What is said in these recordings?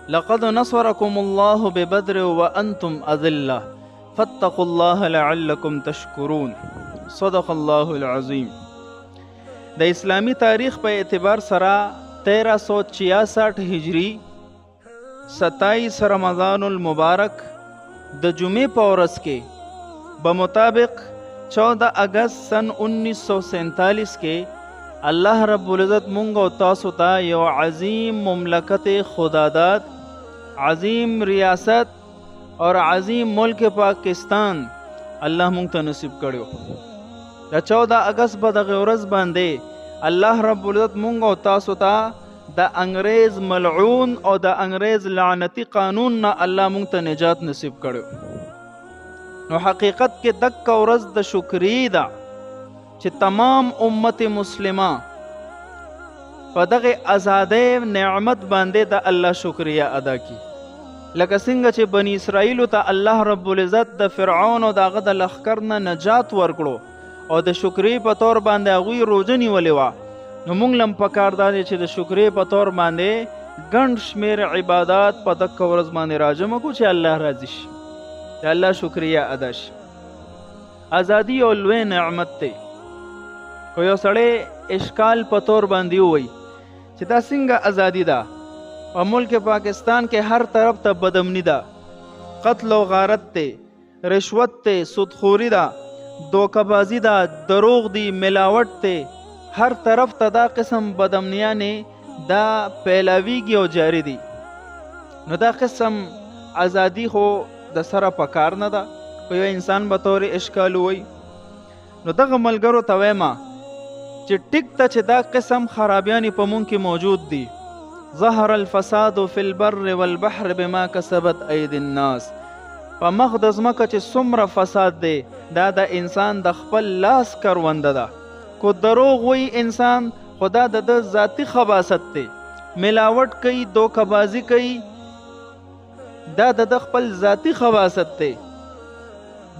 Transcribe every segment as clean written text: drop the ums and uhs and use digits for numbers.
لقد نصركم الله ببدر وانتم اذلة فاتقوا الله لعلكم تشکرون. صدق الله العظیم. د اسلامی تاریخ په اعتبار سره 1366 هجری 27 رمضان المبارک د جمعې په ورځ کې بمطابق 14 اگست سن 1947 کې الله رب العزت مونږ او تاسو ته یو عظیم مملکت خداداد، عظیم ریاست اور عظیم ملک پاکستان الله مونږ ته نصیب کړو. د 14 اگست په دغه ورځ باندې الله رب العزت مونږ او تاسو ته د انګریز ملعون او د انګریز لعنتی قانون نه الله مونږ ته نجات نصیب کړو. نو حقیقت کې دک ورځ د شکرې ده چې تمام امت مسلمه په دغه آزادۍ نعمت باندې د الله شکریا ادا کی. لکه څنګه چې بنی اسرائیل ته الله رب العزت د فرعون او دغه د لښکر نه نجات ورکړو او د شکرې په تور باندې هغوی روژه نیولې وه، نو موږ لم پکار دا دی چې د شکرې په تور باندې ګڼ شمېر عبادات په دغه ورځ باندې راجمع کړو چې الله راضي شي، د الله شکریا ادا شي. ازادي یو لوی نعمت دی. کو یو سړی اشکال په تور باندې ووایي چې دا څنګه ازادي ده؟ په ملک پاکستان کې هر طرف ته بدامني ده، قتل و غارت ته، رشوت ته، سودخوري ده، دوکه‌بازي ده، دروغ دي، ملاوټ ته، هر طرف ته دا قسم بدامنیانې دا پیلاویږي او جاری دي. نو دا قسم ازادي خو د سره پکار نه ده. که یو انسان به طور اشکال ووایي نو دغه ملګرو ته وایم چې ټیک ته چې دا قسم خرابیانې په مونږ کې موجود دي. ظهر الفساد فی البر والبحر بما کسبت ایدی الناس. په مخ د ځمکه چې څومره فساد دی دا د انسان د خپل لاس کرونده ده. کو دروغ وی انسان خدا د ذاتی خباست دی، ملاوټ کوي، دوکه‌بازي کوي، دا د خپل ذاتی خباست دی.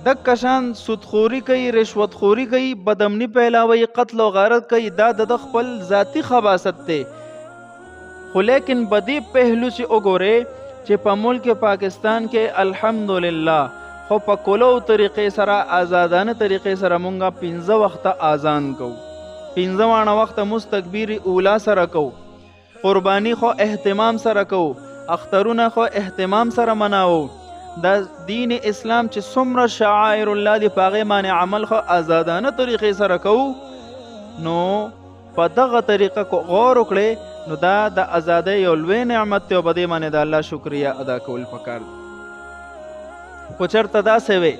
د کشان سودخوري کوي، رشوتخوري کوي، بدامني پیلاوي، قتل و غارت کوي، دا د خپل ذاتی خباست دی. خو لیکن بدی پهلو چې وګورئ چې په ملک پاکستان کې الحمدلله خو په کولو طریقې سره آزادانه طریقې سره مونږه 15 وخته اذان کوو، 15 وانه وخته مستکبیر اولا سره کوو، قربانی خو اهتمام سره کوو، اخترونه خو اهتمام سره مناوو. د دین اسلام چې څومره شعائر الله دی په هغې باندې عمل خو آزادانه طریقې سره کوو. نو په دغه طریقه کو غور وکړئ نو دا د ازادۍ یو لوی نعمت دی او په دې باندې د الله شکریا ادا کول پکار دی. خو چېرته داسې وی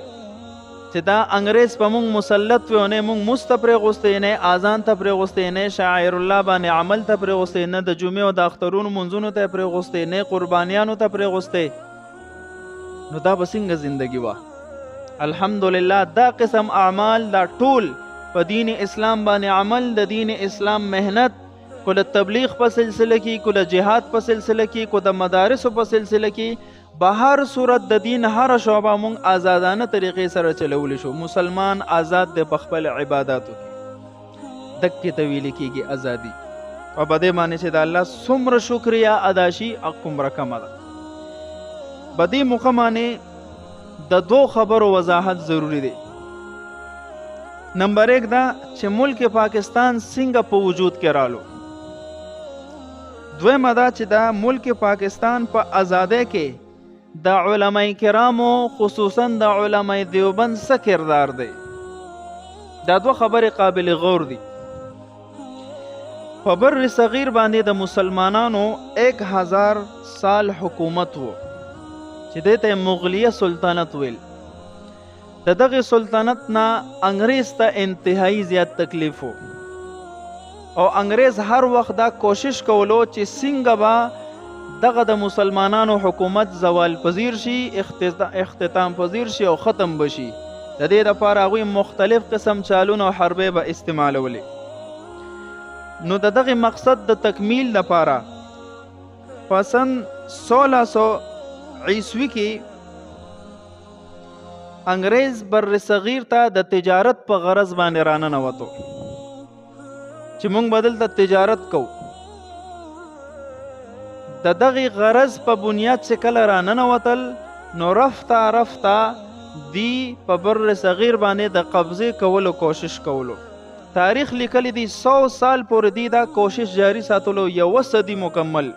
چې دا انګریز په موږ مسلط وي او نه موږ مونځ ته پرېغوستی، نه اذان ته پرېغوستی، نه شاعر الله باندې عمل ته پرېغوستی، نه د جمعې او د اخترونو منځونو ته پرېغوستی، نه قربانیانو ته پرېغوستی، نو دا به څنګه زندگی وه؟ الحمدلله دا قسم اعمال دا ټول په دین اسلام باندې عمل، د دین اسلام محنت، کو د تبلیغ په سلسله کې، کو د جهاد په سلسله کې، کو د مدارسو په سلسله کې، به هر صورت د دین هر شعبه مونږ آزادانه طریقې سره چلولی شو. مسلمان آزاد دی په خپل عباداتو کې، دکې ته ویل کېږي ازادي. او په دې باندې چې د الله څومره شکریا ادا شي هغومره کمه ده. په دې موقع باندې د 2 خبرو وضاحت ضروری دی. نمبر 1 دا چې ملک پاکستان څنګه په وجود کې رالو. دویمه دا چې دا ملک پاکستان په آزادۍ کې د علماء کرامو خصوصا د علماء دیوبند څه کردار دی. دا 2 خبرې قابل غور دي. په بر صغیر باندې د مسلمانانو 1000 سال حکومت وو چې دې ته مغلیه سلطنت ویل. د دغه سلطنت نه انګریز ته انتهایی زیات تکلیف وو او انګریز هر وخت دا کوشش کولو چې څنګه به دغه د مسلمانانو حکومت زوال پذیر شي، اختتام پذیر شي او ختم بشي. د دې لپاره هغوی مختلف قسم چالونه او حربې به استعمالولې. نو د دغه مقصد د تکمیل لپاره په سن 1600 عیسوي کې انګریز بر صغیر ته د تجارت په غرض باندې راننوتو چې مونږ بدل ته تجارت کو. د دغې غرض په بنیاد چې کله را ننوتل نو رفته رفته دی په بر صغیر باندې د قبضې کولو کوشش کولو. تاریخ لیکلی دی 100 سال پورې دی دا کوشش جاری ساتلو، 1 صدی مکمل.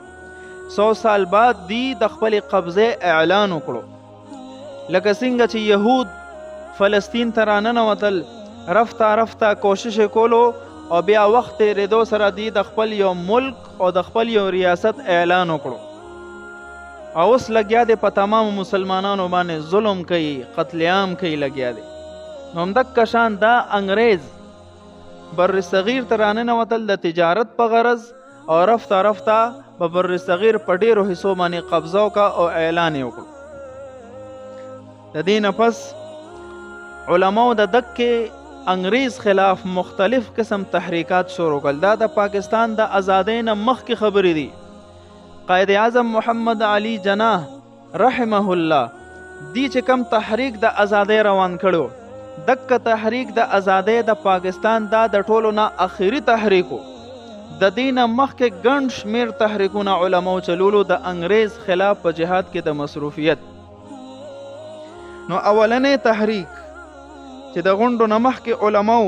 100 سال بعد دی د خپل قبضې اعلان وکړو. لکه څنګه چې یهود فلسطین ته را ننوتل، رفته رفته کوشش کولو او بیا وخت تیریدو سره دی د خپل یو ملک او د خپل یو ریاست اعلان وکړو. او اوس لګیا دی په تمام مسلمانانو باندې ظلم کوي، قتل عام کوي لګیا دی. نو همدغه شان دا انګریز بر صغیر ته را ننوتل د تجارت په غرض او رفته رفته په بر صغیر په ډیرو حصو باندې قبضه وکړه او اعلان یې وکړو. د دې نه پس علماو د دکې انګریز خلاف مختلف قسم تحریکات شروع کړل. دا د پاکستان د ازادۍ نه مخکې خبرې دي. قائد اعظم محمد علي جناح رحمه الله دی چې کم تحریک د ازادۍ روان کړو، دکه تحریک د ازادۍ د پاکستان دا د ټولو نه اخري تحریکو. د دې نه مخکې ګڼ شمېر تحریکونه علماو چلولو د انګریز خلاف په جهاد کې د مصروفیت. نو اولنې تحریک چې د غونډو نه مخکې علماو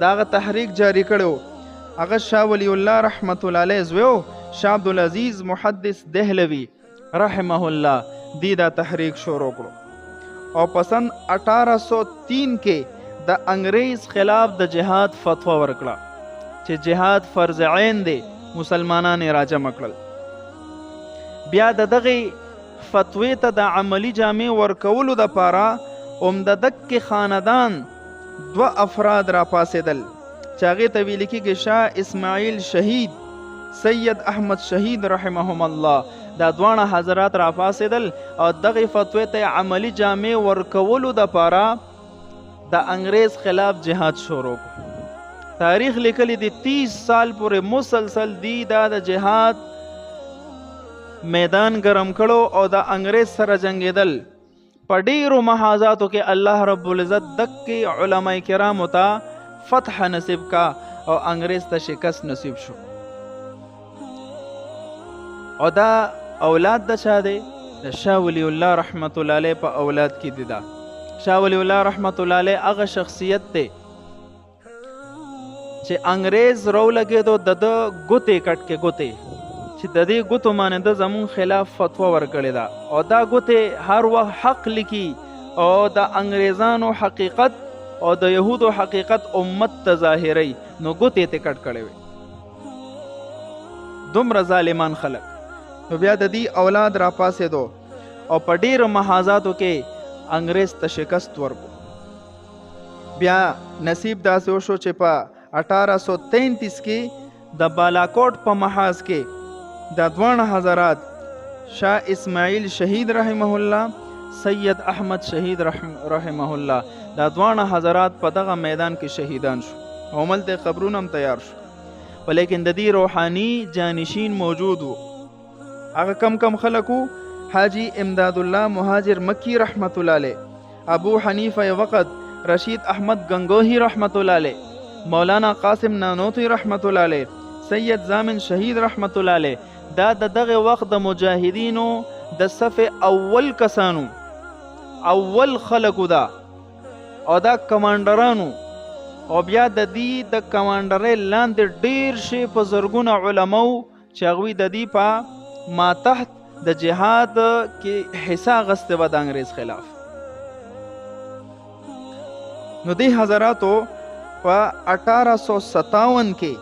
داغه تحریک جاری کړو، هغه شاه ولی الله رحمت الله علیه زویو شاه عبدالعزیز محدث دهلوی رحمه الله دی دا تحریک شروع کړو او په سن 1803 کې د انګریز خلاف د جهاد فتوا ورکړه چې جهاد فرض عین دی، مسلمانان یې راجمع کړل. بیا د دغې فتوی ته د عملی جامع ورکولو دپاره د دکې خاندان 2 افراد را پاسېدل چې هغې ته ویل کېږي شاه اسماعیل شهید، سید احمد شهید رحمهم الله. دا دواړه حضرات را پاسېدل او دغې فتوی ته عملی جامع ورکولو دپاره د انګریز خلاف جهاد شروع کړو. تاریخ لیکلی دی 30 سال پورې مسلسل دی دا د جهاد میدان ګرم کړو او د انګریز سره جنګېدل. په ډیرو محاذاتو کې الله رب العزت دکې علماء کرامو ته فتح نصیب کا او انګریز ته شکست نصیب شو. او دا اولاد د چا دی؟ د شاه ولی الله رحمت الله علیه په اولاد کې دی. دا شاه ولی الله رحمت الله علیه هغه شخصیت دی چې انګریز رو لګېدو د ده ګوتې کټ کې ګوتې چې د دې ګوتو باندې د زمون خلاف فتوا ورکړې ده او دا ګوتې هر وخت حق لیکي او د انګریزانو حقیقت او د یهودو حقیقت امت ته ظاهروي. نو ګوتې ته کټ کړې وي. دومره ظالمان خلک. نو بیا د دې اولاد را پاسېدو او په ډیرو محاذاتو کې انګریز ته شکست ورکو. بیا نصیب داسې وشو چې په 1833 کې د بالاکوټ په محاذ کې د دوانه حضرات شاه اسماعیل شهید رحمه الله، سید احمد شهید رحمه الله، دا دوانه حضرات په دغه میدان کې شهیدان شو او ملته قبرونه هم تیار شو. ولیکن د دې روحانی جانشین موجود وو. هغه کم خلکو حاجی امداد الله مهاجر مکی رحمت الله علیه، ابو حنیفه وقت رشید احمد گنگوہی رحمت الله علیه، مولانا قاسم نانوتوی رحمت الله علیه، سید زامن شهید رحمت الله علیه. دا دغه وخت د مجاهدینو د صف اول کسانو، اول خلکو دا او دا کمانډرانو. او بیا د دې د کمانډرۍ لاندې ډیر شي په زرګونه علماو چې هغوی د دې په ماتحت د جهاد کې حصہ غسته و د انګریز خلاف. نو دې حضراتو په 1857 کې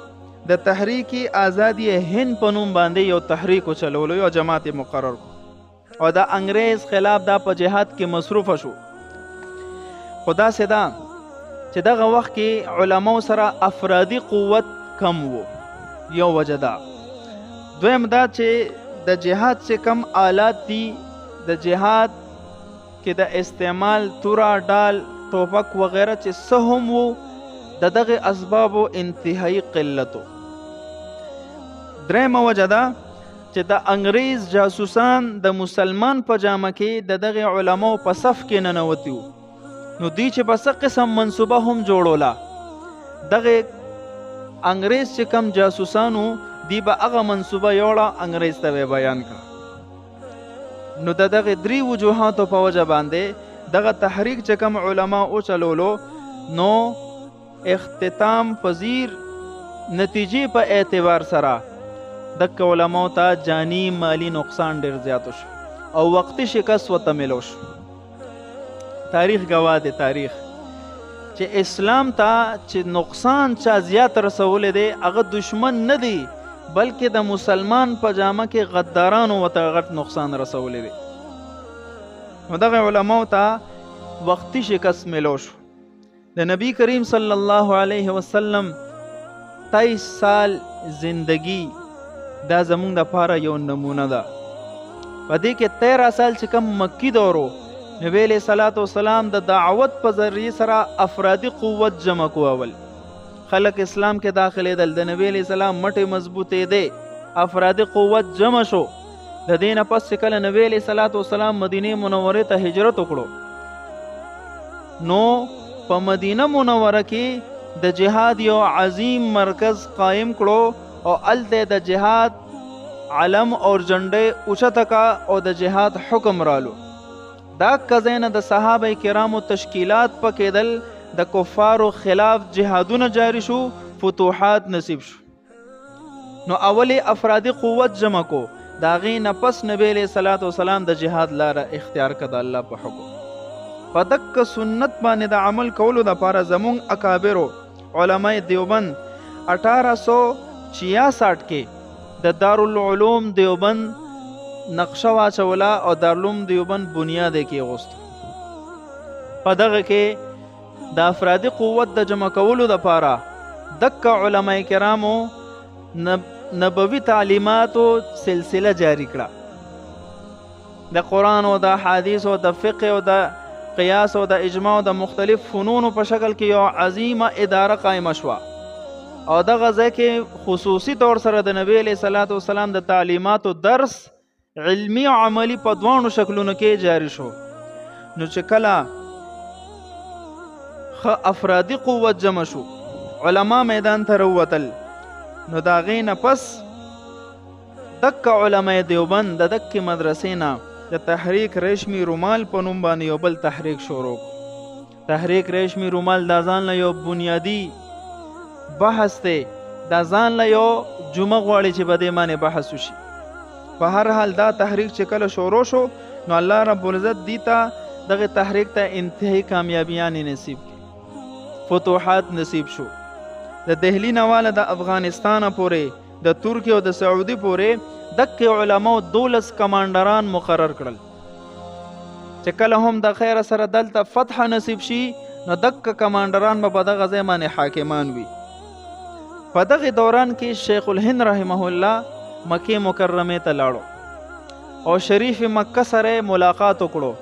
د تحریک آزادی هند په نوم باندې یو تحریک چلولو، یو جماعت مقرر او د انګریز خلاف دا په جهاد کې مصروف شو. خدا سدا چې دغه وخت کې علماو سره افرادی قوت کم وو، یو وجه دا. دویم دا چې د جهاد چې کم آلات دي د جهاد کې د استعمال توره، ډال، ټوپک وغیره چې څه هم وو د دغه اسبابو انتهایی قلتو. دریمه وجه دا چې د انګریز جاسوسان د مسلمان په جامه کې د دغه علماو په صف کې ننوتي وو. نو دوی چې په څه قسم منصوبه هم جوړوله، دغه انګریز چې کم جاسوسانو دی به هغه منصوبه یوړه انګریز ته بیان کړه. نو د دغه درې وجوهاتو په وجه باندې دغه تحریک چې کوم علما وچلولو نو اختتام پذیر نتیجې په اعتبار سره دغه علماو ته جانی مالی نقصان ډیر زیات شو او وقتی شکست ورته ملو شو. تاریخ گواه دی تاریخ چې اسلام ته چې نقصان چا زیات رسولی دی هغه دشمن نه دی بلکې د مسلمان په جامه کې غدارانو ورته غټ نقصان رسولی دی. نو دغه علماو ته وقتی شکست ملو شو. د نبی کریم صلی الله علیه وسلم 23 سال زندگی دا زمونږ دپاره یو نمونه ده. په دې کې 13 سال چې کوم مکی دورو نبی علیہ الصلوۃ والسلام د دعوت په ذریعه سره افرادی قوت جمع کول. خلق اسلام کې داخلي دل د نبی علیہ السلام مټې مضبوطې دی افرادی قوت جمع شو. د دې نه پس چې کله نبی علیہ الصلوۃ والسلام مدینه منوره ته هجرت وکړو نو په مدینه منوره کې د جهاد یو عظیم مرکز قائم کړو او الته د جهاد علم اور جنډې اوچته کا او د جهاد حکم رالو. دا کزینه د صحابه کرامو تشکیلات پکېدل د کفارو خلاف جهادونه جاری شو فتوحات نصیب شو. نو اولی افرادی قوت جمع کو دا غي نه پس نبی علیہ الصلوۃ والسلام د جهاد لاره اختیار کړه الله په حکم. په دک سنت باندې د عمل کولو د لپاره زمونږ اکابرو علماء دیوبند 1866 کې د دارالعلوم دیوبند نقشه واچولا او دارالعلوم دیوبند بنیاد کې غوښت. په دغه کې د افرادی قوت د جمع کولو د لپاره دک علماء کرامو نبوي تعلیماتو سلسله جاری کړه. د قرآن او د حدیث او د فقه او د قیاس او د اجماع او د مختلف فنونو په شکل کې یو عظیمه اداره قائمه شوه او دغه ځای کې خصوصي طور سره د نبی علیہ الصلوۃ والسلام د تعلیماتو درس علمی او عملی په دوانو شکلونو کې جاری شو. نو چې کله افرادی قوت جمع شو علما میدان ته راووتل نو دا غي نه پس دک علماء دیوبند د دک مدرسې نه د تحریک ریشمی رومال په نوم باندې یو بل تحریک شروع. تحریک ریشمی رومال دا ځان له یو بنیادی بحث ته دا ځان له یو جمعه غواړي چې په دې باندې بحث وشي. په هر حال دا تحریک چې کله شروع شو نو الله رب العزت دیتا دغه تحریک ته انتهایی کامیابیان نصیب فتوحات نصیب شو. د دهلی نواله د افغانستان پورې د ترکی او د سعودي پورې دک علماء 12 کمانډران مقرر کړل چې کله هم د خیر سره دلته فتح نصیب شي نو دک کمانډران به په دغه ځای باندې حاکمان وي. په دغه دوران کې شیخ الهند رحمه الله مکه مکرمه ته لاړو او شریف مکه سره ملاقات وکړو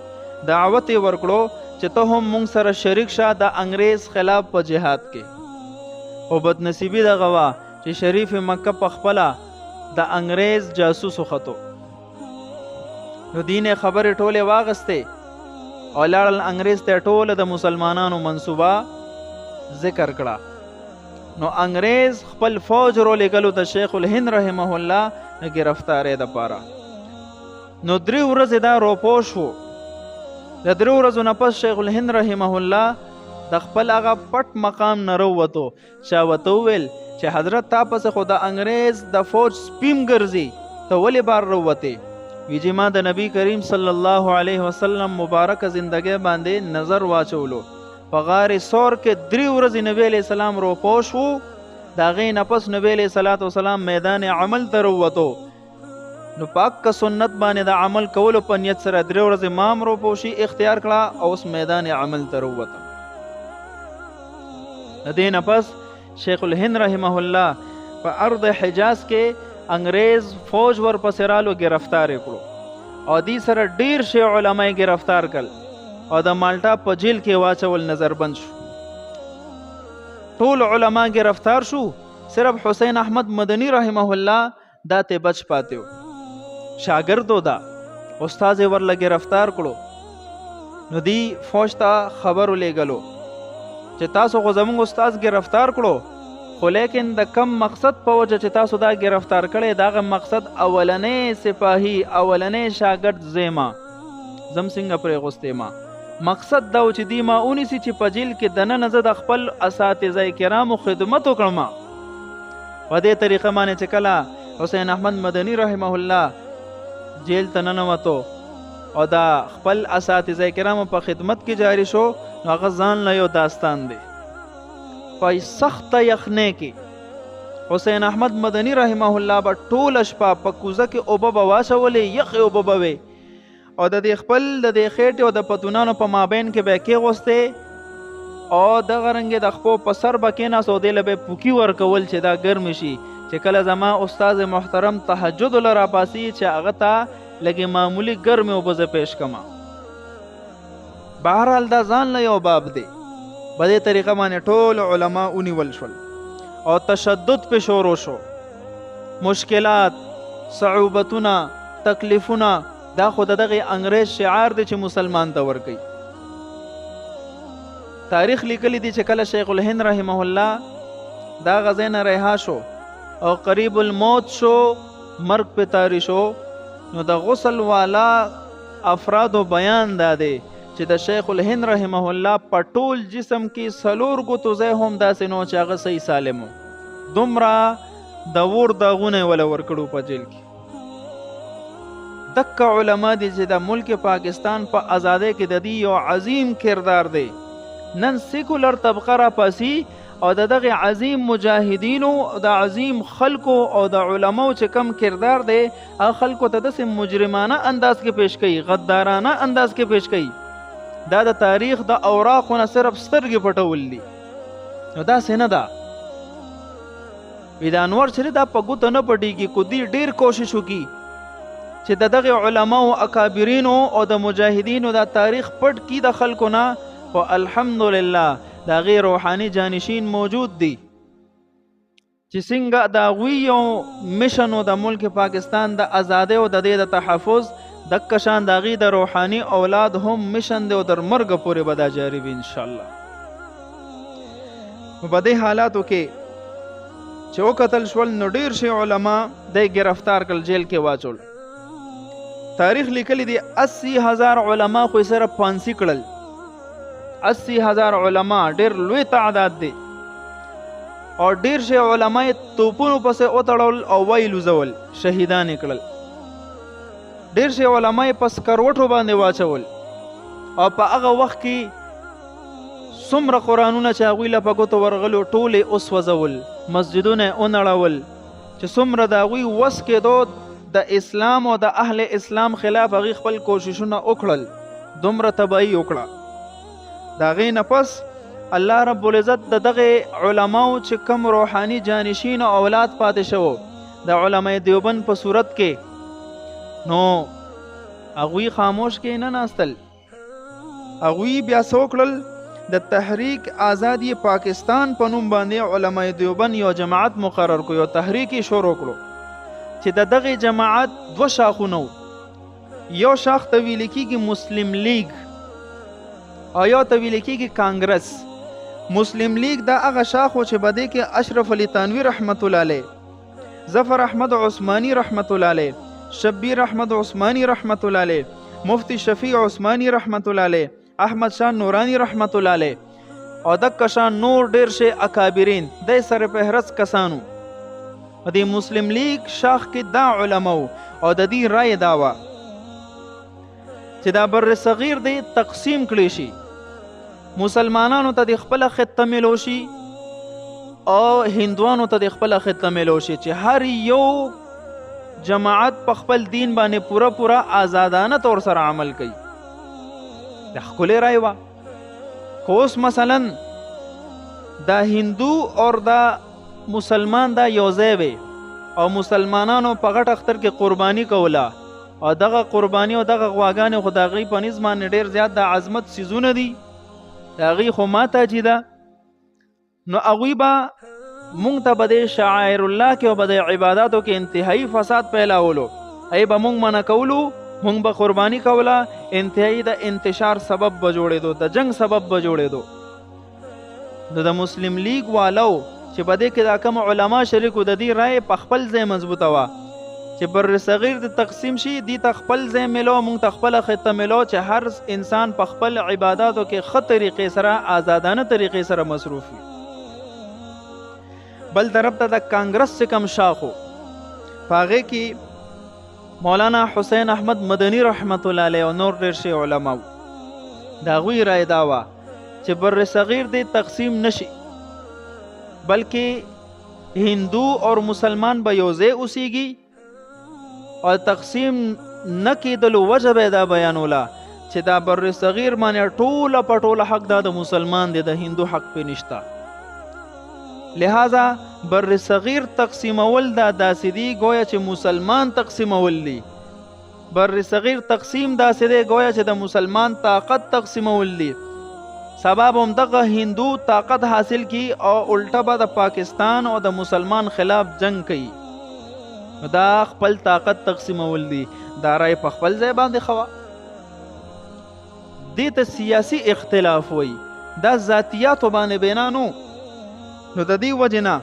دعوت ورکړو چې ته هم مونږ سره شریک شه د انګریز خلاف په جهاد کې. او بدنصیبی دغه وا چې شریف مکه په خپله د انګریز جاسوس وختو نو دین خبرې ټولې واغستې او لاړل انګریز ته ټوله د مسلمانانو منصوبه ذکر کړه. نو انګریز خپل فوج رو لګلو د شیخ الهند رحمه الله نه گرفتارې د پاره. نو 3 ورځې دا روپو شو. د 3 ورځو نه پس شیخ الهند رحمه الله د خپل هغه پټ مقام نه راووتو. چا ورته وویل چې حضرت تا پسې خو د انګریز د فوج سپیم ګرځي ته ولې بار راووتې؟ وی چې ما د نبی کریم صلی الله علیه وسلم مبارک زندګۍ باندې نظر واچولو. په غار سور کې 3 ورځې نبی علیہ السلام روپو شو. د هغې نه پس نبی علیہ الصلوۃ والسلام میدان عمل ته راووتو. نو پاک کا سنت باندې د عمل کولو په نیت سره 3 ورځې مام روپو شي اختیار کړه او اوس میدان عمل ته راووته. د دې نه پس شیخ الهند رحمه الله په ارض حجاز کې انګریز فوج ور پسې رالو گرفتار کړو او دې سره ډیر شی علماء گرفتار کړل او د مالټا په جیل کې واچول نظر بند شو. ټول علماء گرفتار شو صرف حسین احمد مدنی رحمه الله دا ته بچ پاتیو. شاګردو دا استاد ورله گرفتار کړو. نو دی فوج ته خبر ولېګلو چې تاسو خو زموږ استاد گرفتار کړو خو لیکن د کم مقصد په وجه چې تاسو دا گرفتار کړی دغه مقصد اولنی سپاهي اولنی شاګرد زیما زم څنګه پرې غوستې ما مقصد دا و چې دی ما اونیسي چې په جیل کې دننه زه د خپل اساتذه کرامو خدمت وکړم. په دې طریقه باندې چې کله حسین احمد مدني رحمه الله جیل ته ننوتو او دا خپل اساتذه کرامو په خدمت کې جاری شو نو هغه ځان له یو داستان دی. په سخته یخنۍ کې حسین احمد مدني رحمه الله به ټوله شپه په کوزه کې اوبه به واچولې یخې اوبه به وې او د دې خپل د دې خېټې او د پتونانو په مابین کې به کېغوستې او دغه رنګې د خپو په سر به کېناست او دې له به پوکي ورکول چې دا ګرمې شي چې کله زما استاد محترم تهجد له راپاسي چې هغه ته لږې معمولي ګرمې اوبه زه پیش کړم. بهرحال دا ځان له یو باب دی. په دې طریقه باندې ټول علما ونیول شول او تشدد پې شروع شو. مشکلات، صعوبتونه، تکلیفونه دا خو د دغه انګریز شعار دی چې مسلمان ته ورکوي. تاریخ لیکلی دی چې کله شیخ الهند رحمه الله دا غزې نه رها شو او قریب الموت شو، مرګ په تاری شو، نو د غسل والا افرادو بیان دا دی چې د شیخ الهند رحمه الله په ټول جسم کې 4 ګوتو ځای هم داسې نو چې هغه صحیح سالم و. دومره د اور داغونه یې وله ورکړو په جیل کې. دکه علما دي چې د ملک پاکستان په ازادۍ کې د دې یو عظیم کردار دی. نن سیکولر طبقه را پاسي او د دغه عظیم مجاهدینو د عظیم خلکو او د علماو چې کم کردار دی هغه خلکو ته داسې مجرمانه انداز کې پیش کوي، غدارانه انداز کې پیش کوي. دا د تاریخ د اوراقو نه صرف سترګې پټول دي. نو داسې نه ده. د انور شریف دا په ګوته نه پټېږي. کو دې ډېر کوشش وکړي چې د دغه علماو اکابرینو او د مجاهدینو دا تاریخ پټ کی د خلکو نه، خو الحمدلله دا غیر روحانی جانشین موجود دي چې څنګه دا غوی یو مشن د ملک پاکستان د ازادۍ او د دې د تحفظ دکه شان د غي د روحانی اولاد هم مشن دی او در مرګ پورې به دا جاری وي ان شاء الله. په دې حالاتو کې چې وکتل شول نو ډیر شي علما د گرفتار کړل، جیل کې واچول. تاریخ لیکلی دی 80,000 علما خو سره پانسی کړل. 80,000 علما ډیر لوی تعداد دی او ډیر شي علما توپونو پسې اوتړول او وایلو زول شهیدان کړل. ډیر شي علما پس کروټو باندې واچول او په هغه وخت کې څومره قرآنونه چې هغوی له په ګوتو ورغلو ټولې اوس وځول، مسجدونه یې ونړول چې څومره د هغوی وس کېدو د اسلام او د اهل اسلام خلاف هغوی خپل کوششونه وکړل، دومره تباهي وکړه. د هغې نه پس الله رب العزت د دغه علماو چې کم روحاني جانشین او اولاد پاتې شو د علماء دیوبند په صورت کې، نو هغوی خاموش کې نه ناستل. هغوی بیا څه وکړل؟ د تحریک آزادی پاکستان په نوم باندې علماء دیوبند یو جماعت مقرر کړ، یو تحریک یې شروع کړو چې د دغه جماعت 2 شاخونه، یو شاخ ته ویل کېږي مسلم لیگ او یو ته ویل کېږي کانګرس. مسلم لیگ دا هغه شاخ و چې بده کې اشرف علي تانوی رحمت الله علیه، ظفر احمد عثماني رحمت الله علیه، شبیر احمد عثماني رحمت الله علیه، مفتی شفیع عثماني رحمت الله علیه، احمد شاه نورانی رحمت الله علیه او دک شان نور ډیر شي اکابرین د سره فهرست کسانو. د مسلم لیگ شاخ کې دا علماو او د دې رائے داوا چې دا بر صغیر دی تقسیم کړي شي، مسلمانانو ته د خپل خطه ملو شي او هندوانو ته د خپل خطه ملو شي، چې هر یو جماعت په خپل دین باندې پورا آزادانه طور سره عمل کوي. د ښکلې رایې وه. خو اوس مثلا دا هندو او دا مسلمان دا یو ځای وی او مسلمانانو په غټ اختر کې قرباني کوله او دغه قرباني او دغه غواګانې خو د هغوی په نظم باندې ډېر زیات د عظمت څیزونه دي، د هغوی خو ماته چې ده، نو هغوی به مونږ ته به د شعائر الله کې او به د عباداتو کې انتهایی فساد پیلاولو، ای به مونږ منع کولو، مونږ به قرباني کوله، انتهایی د انتشار سبب به جوړېدو، د جنگ سبب به جوړېدو. نو د مسلم لیگ والو چې چې په دې کې دا کوم علما شریکو د دې رائے په خپل ځای مضبوطه وه چې بر صغیر د تقسیم شي دي ته خپل ځای ملو مونږ ته خپله خطه ملو چې هر انسان په خپل عباداتو کې ښه طریقې سره آزادانه طریقې سره مصروف وي. بل طرف ته د کانګرس چې کوم شاخ و په هغې کې مولانا حسین احمد مدني رحمت الله علیه او نور ډېر شي علما و. د هغوی رایه دا وه چې بر صغیر دې تقسیم نشي بلکې هندو اور مسلمان به یو ځای اوسیږي او تقسیم نه کېدلو وجه به دا بیانوله چې دا بر صغیر باندې ټوله په ټوله حق دا د مسلمان دی د هندو حق پې نشته. لہذا بر صغیر تقسیمول دا داسې دي گویا چې مسلمان تقسیمول دي. بر صغیر تقسیم داسې دی گویا چې د مسلمان طاقت تقسیمول دي. سبب هم دغه هندو طاقت حاصل کی او الټه به د پاکستان او د مسلمان خلاف جنگ کوي. دا خپل طاقت تقسیمول دي. دا رای په خپل ځای باندې خوا دې ته سیاسي اختلاف وي دا ذاتیاتو باندې بنا نو د دې وجې نه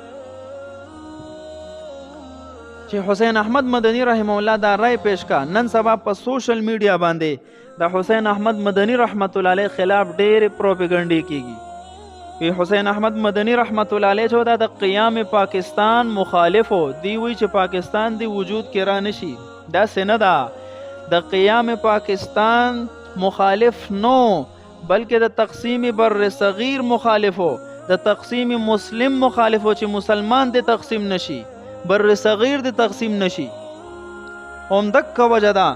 چې حسین احمد مدني رحمه الله دا رای پیش کا نن سبا په سوشل میډیا باندې د حسین احمد مدني رحمت الله علیه خلاف ډېر پروپاګاندا کیږي. وی حسین احمد مدني رحمت الله علیه چې دا د قیام پاکستان مخالفو دی وی چې پاکستان دی وجود کې را نشي دا سنه ده د قیام پاکستان مخالف نو بلکې د تقسیم بر صغیر مخالفو د تقسیم مسلم مخالفو چې مسلمان دی تقسیم نشي بر صغیر دی تقسیم نشي. همدک وجه ده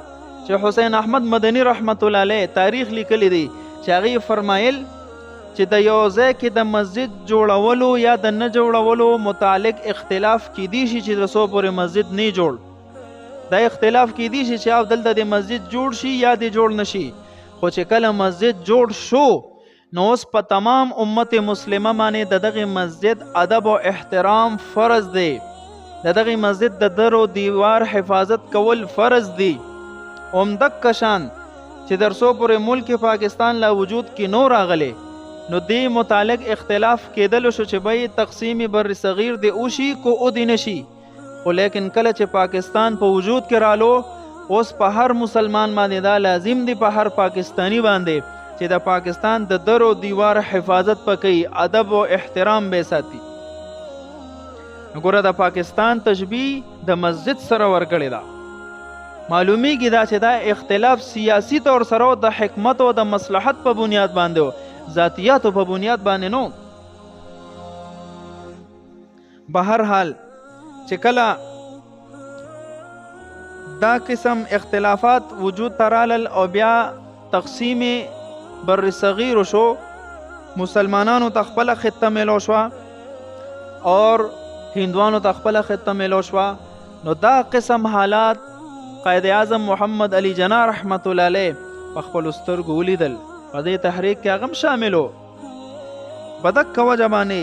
چې حسین احمد مدني رحمت الله علیه تاریخ لیکلی دی چې هغې فرمایل چې د یو ځای کې د مسجد جوړولو یا د نه جوړولو متعلق اختلاف کیدی شي چې د څو پورې مسجد نه جوړ دا اختلاف کیدی شي چې او دلته د مسجد جوړ شي یا د جوړ نشي خو چې کله مسجد جوړ شو نو اوس په تمام امت مسلمه باندې د دغه مسجد ادب او احترام فرض دی. د دغه مسجد د در او دیوار حفاظت کول فرض دی. همدک کشان چې در څو پورې ملک پاکستان لا وجود کې نو راغلی نو دې متعلق اختلاف کېدلو شو چې به تقسیم بر صغیر دی اوشي کو او دی نشي خو لیکن کله چې پاکستان په وجود کې رالو اوس په هر مسلمان باندې دا لازم دی په هر پاکستانی باندې چې د پاکستان د در او دیوار حفاظت پکې ادب او احترام به ساتي. وګوره د پاکستان تشبیه د مسجد سره ورکړی دا معلومیږي دا چې دا اختلاف سیاسی طور سره د حکمت او د مصلحت په بنیاد باندې ذاتیاتو په بنیاد باندې نو. بهر حال چې کله دا قسم اختلافات وجود ترالل او بیا تقسیم بر صغیر شو مسلمانانو تخپل خطه ملو شو اور هندوانو تخپل خطه ملو شو نو دا قسم حالات قائد اعظم محمد علی جناح رحمت الله علیه په خپل سترګو ولیدل. په دې تحریک کې هغه شاملو بدک وجه باندې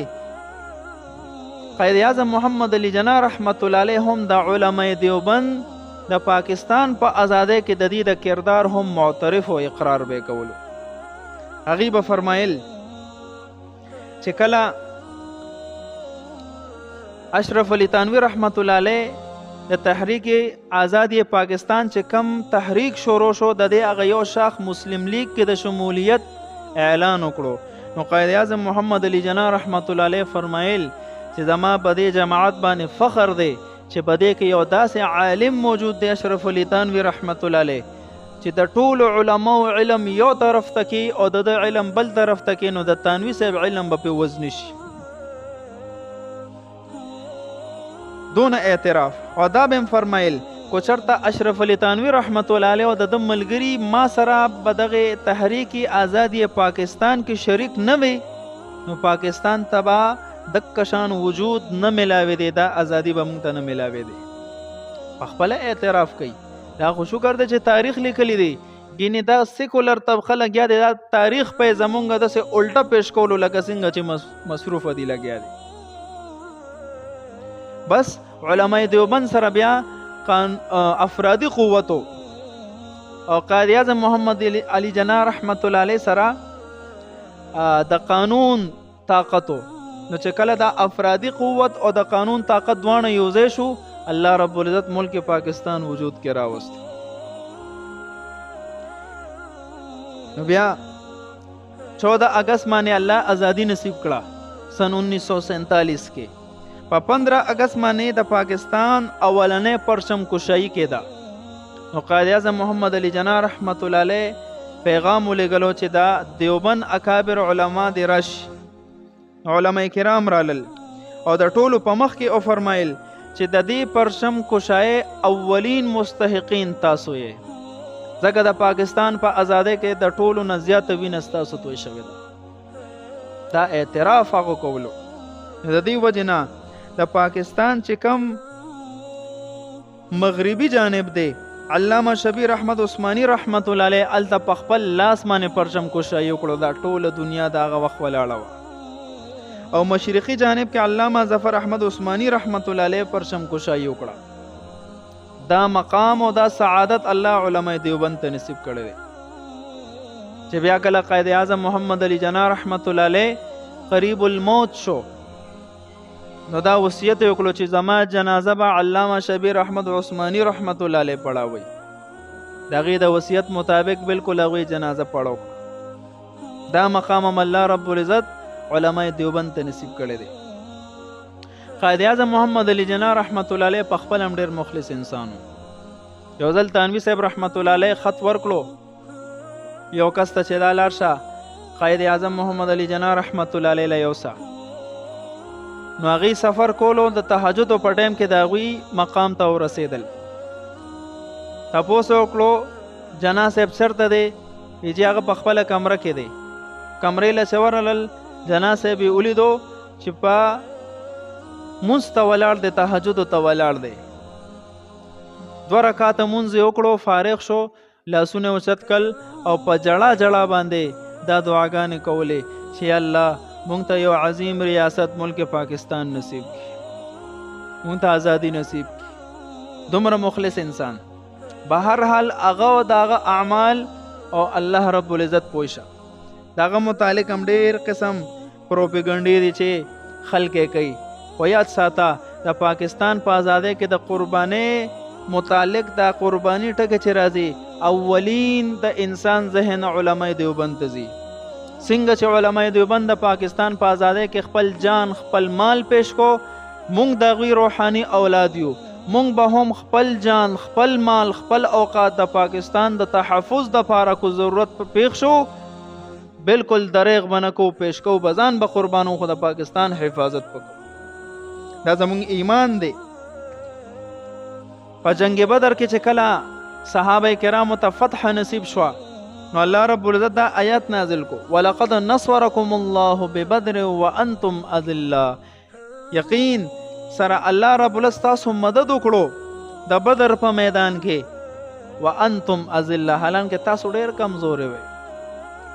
قائد اعظم محمد علی جناح رحمت الله علیه هم د علماء دیوبند د پاکستان په آزادۍ کې د دې د کردار هم معترف او اقرار به کولو. هغې به فرمایل چې کله اشرف علی تانوی رحمت الله علیه د تحریک آزادی پاکستان چې کم تحریک شروع شو د دې هغه یو شاخ مسلم لیگ کې د شمولیت اعلان وکړو نو قائد اعظم محمد علی جناح رحمت الله علیه فرمایل چې زما په دې جماعت باندې فخر دی چې په دې کې یو داسې عالم موجود دی اشرف علی تانوی رحمت الله علیه چې د ټولو علماو علم یو طرف ته کې او د علم بل طرف ته کې نو د تانوی صاحب علم به په وزن شي. دون اعتراف او دا بهم فرمایل کو چرته اشرف علی تانوی رحمت الله علیه او د ملګری ما سره بدغه تحریک آزادی پاکستان کې شریک نه وي نو پاکستان تبا دکشان وجود نه ملاوي دی دا ازادي به مونږ ته نه ملاوي دی. په خپل اعتراف کوي دا خو شکر دی چې تاریخ لیکلی دی ګینې دا سیکولر طبقه لګیا دی دا تاریخ په زمونږ داسې الټه پیش کولو لکه څنګه چې مصروف دی لګیا دی. بس علماء دیوبند سره بیا افرادی قوتو او قائد اعظم محمد علی جناح رحمت الله علیه سره د قانون طاقتو نو چې کله دا افرادی قوت او د قانون طاقت دواړه یوځای شو، الله رب العزت ملک پاکستان وجود کې راوست. نو بیا 14 اگست باندې الله ازادي نصیب کړه سن 1947 کې. په 15 اگست باندې د پاکستان اولنې پرچم کشایی کېده. نو قائد اعظم محمد علی جناح رحمت الله علیه پیغام ولېږلو چې دا دیوبند اکابر علما دې راشي. علما کرام رالل او د ټولو په مخ کې او فرمایل چې د دې پرچم کشای اولین مستحقین تاسو یې، ځکه د پاکستان په ازادۍ کې د ټولو نه زیاته وینه ستاسو توی شوې ده. دا اعتراف هغه کولو. د دې وجې نه د پاکستان چې کم مغربي جانب دی، علامه شبیر احمد عثماني رحمت الله علیه هلته په خپل لاس باندې پرچم کشایي وکړو. دا ټوله دنیا د هغه وخت ولاړه وه. او مشرقي جانب کې علامه ظفر احمد عثماني رحمت الله علیه پرچم کشایي وکړه. دا مقام او دا سعادت الله علماء دیوبند ته نصیب کړی دی. چې بیا کله قائد اعظم محمد علی جناح رحمت الله علیه قریب الموت شو، نو دا وصیت وکړو چې زما جنازه به علامه شبیر احمد عثماني رحمت الله علیه پړاوي. د هغې د وصیت مطابق بالکل هغوی جنازه پړاو. دا مقام هم الله رب العزت علماء دیوبند ته نصیب کړی دی. قائد اعظم محمد علی جناح رحمت الله علیه په خپل هم ډېر مخلص انسان و. یو ځل تانوي صاحب رحمت الله علیه خط ورکړو یو کس ته چې دا لاړ شه قائد اعظم محمد علی جناح رحمت الله علیه له یوسه. نو هغوی سفر کولو د تهجدو په ټایم کې د هغوی مقام ته ورسېدل. تپوس وکړو جناح صاحب چېرته دی؟ ویل چې هغه په خپله کمره کې دی. کمرې له چې ورغلل جناح صاحب یې ولیدو چې په مونځ ته ولاړ دی، تهجدو ته ولاړ دی. 2 رکعاته مونځ یې وکړو، فارغ شو، لاسونه اوچت کړل او په جړا جړا باندې دا دعاګانې کولې چې الله مونږ ته یو عظیم ریاست ملک پاکستان نصیب کړي، مونږ ته ازادي نصیب کړي. دومره مخلص انسان. به هر حال هغه او د هغه اعمال او الله رب العزت پوه شه. د هغه متعلق هم ډېر قسم پروپیګنډې دي چې خلک یې کوي. خو یاد ساته د پاکستان په ازادۍ کې د قربانۍ متعلق دا قرباني ټکه چې راځي اولین د انسان ذهن علماء دیوبند ته ځي. څنګه چې علماء دیوبند د پاکستان په ازادۍ کې خپل جان خپل مال پیش کو، مونږ د هغوی روحاني اولاد یو. مونږ به هم خپل جان خپل مال خپل اوقات د پاکستان د تحفظ دپاره کو ضرورت پیښ شو، بالکل دریغ به نه کوو، پیش کوو به ځان به قربانو، خو د پاکستان حفاظت وکړو. دا زمونږ ایمان دی. په جنگ بدر کې چې کله صحابه کرامو ته فتح نصیب شوه، نو الله رب العزت دا آیات نازل کو وَلَقَدْ نَصْوَرَكُمُ اللَّهُ بِبَدْرٍ وَأَنْتُمْ أَذِلَّةٌ. یقین سره الله رب العزت تاسو مدد وکړو د بدر په میدان کې، وَأَنْتُمْ أَذِلَّةٌ، حالانکه تاسو ډېر کمزورې وئ.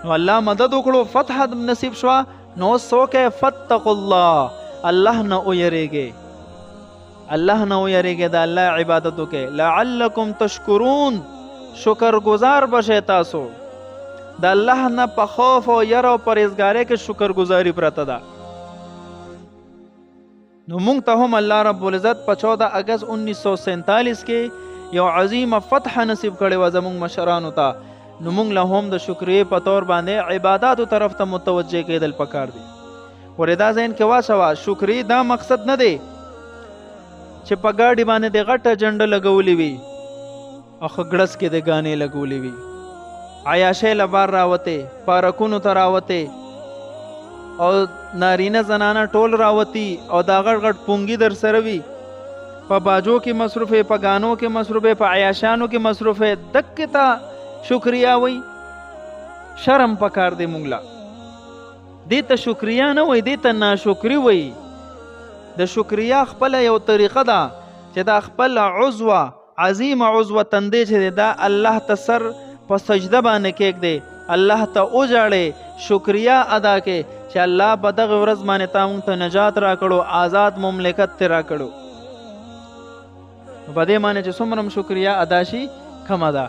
نو الله مدد وکړو، فتح نصیب شوه. نو څوک فَاتَّقُوا اللَّهَ، الله نه ویریږئ، الله نه ویریږئ، د الله عبادت وکئ. لعلکم تشکرون، شکر گزار بشئ تاسو. د الله نه په خوف او یر او پرهیزګارۍ کې شکر گزاري پرته ده. نو مونږ ته هم الله رب العزت په 14 اگست 1947 کې یو عظیمه فتح نصیب کړې وه زمونږ مشرانو ته. نو مونږ له هم د شکریې په طور باندې عباداتو طرف ته متوجه کېدل پکار دي. ورې دا ذهن کې واچوه، شکریې دا مقصد نه دی چې په ګاډي باندې د غټه جنډه لګولې وي او ښه ګړس کې د ګانې لګولې وي، عیاشۍ له بار راوتې، پارکونو ته راوتې او نارینه زنانه ټول راوتي او دا غټ غټ پونګي در سره وي، په باجو کې مصروفې، په ګانو کې مصروفې، په عیاشانو کې مصروفې، دکې ته شکریا وي. شرم پکار دی مونږ له. دې ته شکریا نه وایي، دې ته ناشکري وایي. د شکریا خپل یو طریقه ده چې دا خپل عضوه عظیمه عضوه تندې چې دا الله ته سر په سجده باندې کېږدې، الله ته وژاړې، شکریا ادا کې چې الله په دغه ورځ باندې تا موږ ته نجات راکړو، آزاد مملکت ته راکړو. په دې باندې چې څومره شکریا ادا شي کمه ده.